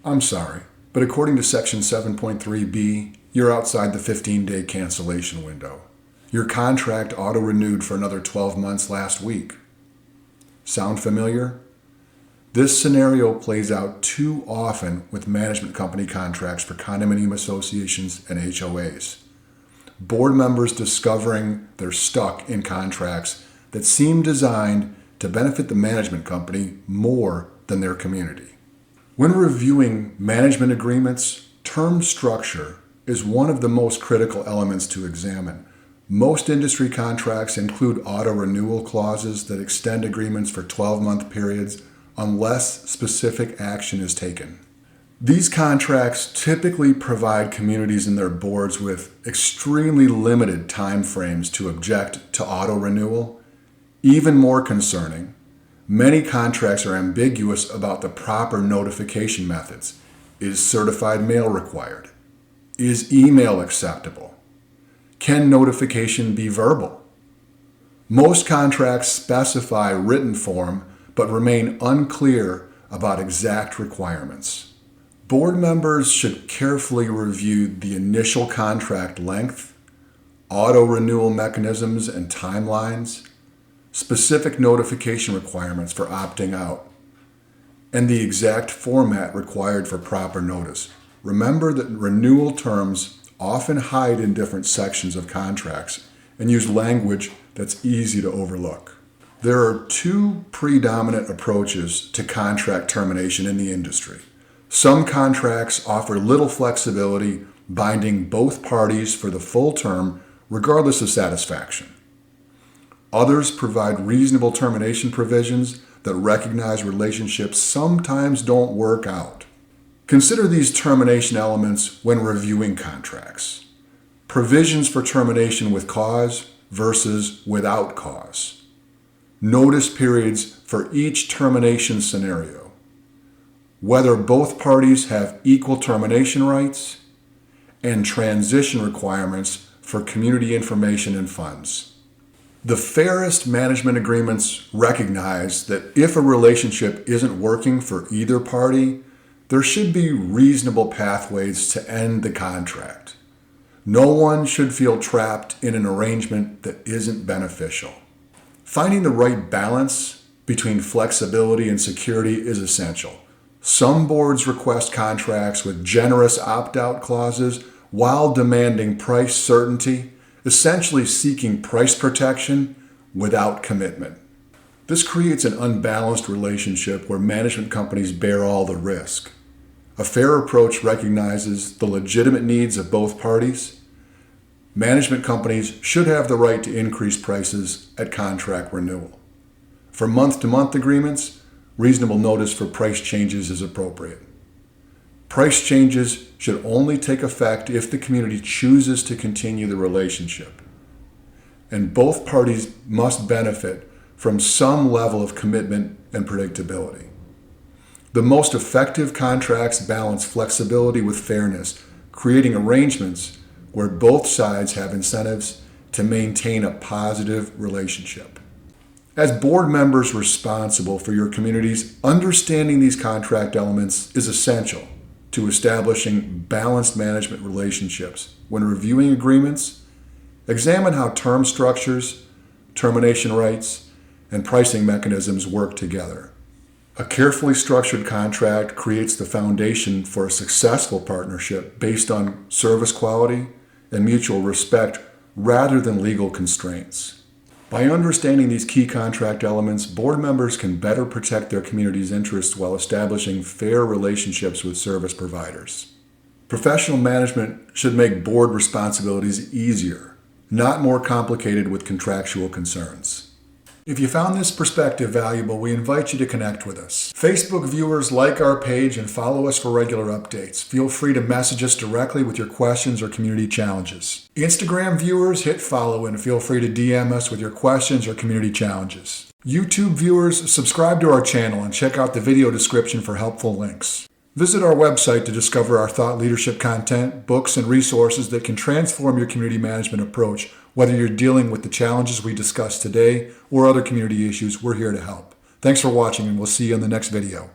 I'm sorry, but according to Section 7.3b, you're outside the 15-day cancellation window. Your contract auto-renewed for another 12 months last week. Sound familiar? This scenario plays out too often with management company contracts for condominium associations and HOAs. Board members discovering they're stuck in contracts that seem designed to benefit the management company more than their community. When reviewing management agreements, term structure is one of the most critical elements to examine. Most industry contracts include auto-renewal clauses that extend agreements for 12-month periods unless specific action is taken. These contracts typically provide communities and their boards with extremely limited time frames to object to auto-renewal. Even more concerning, many contracts are ambiguous about the proper notification methods. Is certified mail required? Is email acceptable? Can notification be verbal? Most contracts specify written form but remain unclear about exact requirements. Board members should carefully review the initial contract length, auto-renewal mechanisms and timelines, specific notification requirements for opting out, and the exact format required for proper notice. Remember that renewal terms often hide in different sections of contracts and use language that's easy to overlook. There are two predominant approaches to contract termination in the industry. Some contracts offer little flexibility, binding both parties for the full term regardless of satisfaction. Others provide reasonable termination provisions that recognize relationships sometimes don't work out. Consider these termination elements when reviewing contracts. Provisions for termination with cause versus without cause. Notice periods for each termination scenario. Whether both parties have equal termination rights, and transition requirements for community information and funds. The fairest management agreements recognize that if a relationship isn't working for either party, there should be reasonable pathways to end the contract. No one should feel trapped in an arrangement that isn't beneficial. Finding the right balance between flexibility and security is essential. Some boards request contracts with generous opt-out clauses while demanding price certainty, essentially seeking price protection without commitment. This creates an unbalanced relationship where management companies bear all the risk. A fair approach recognizes the legitimate needs of both parties. Management companies should have the right to increase prices at contract renewal. For month-to-month agreements, reasonable notice for price changes is appropriate. Price changes should only take effect if the community chooses to continue the relationship. And both parties must benefit from some level of commitment and predictability. The most effective contracts balance flexibility with fairness, creating arrangements where both sides have incentives to maintain a positive relationship. As board members responsible for your communities, understanding these contract elements is essential to establishing balanced management relationships. When reviewing agreements, examine how term structures, termination rights, and pricing mechanisms work together. A carefully structured contract creates the foundation for a successful partnership based on service quality and mutual respect rather than legal constraints. By understanding these key contract elements, board members can better protect their community's interests while establishing fair relationships with service providers. Professional management should make board responsibilities easier, not more complicated with contractual concerns. If you found this perspective valuable, we invite you to connect with us. Facebook viewers, like our page and follow us for regular updates. Feel free to message us directly with your questions or community challenges. Instagram viewers, hit follow and feel free to DM us with your questions or community challenges. YouTube viewers, subscribe to our channel and check out the video description for helpful links. Visit our website to discover our thought leadership content, books, and resources that can transform your community management approach. Whether you're dealing with the challenges we discussed today or other community issues, we're here to help. Thanks for watching, and we'll see you in the next video.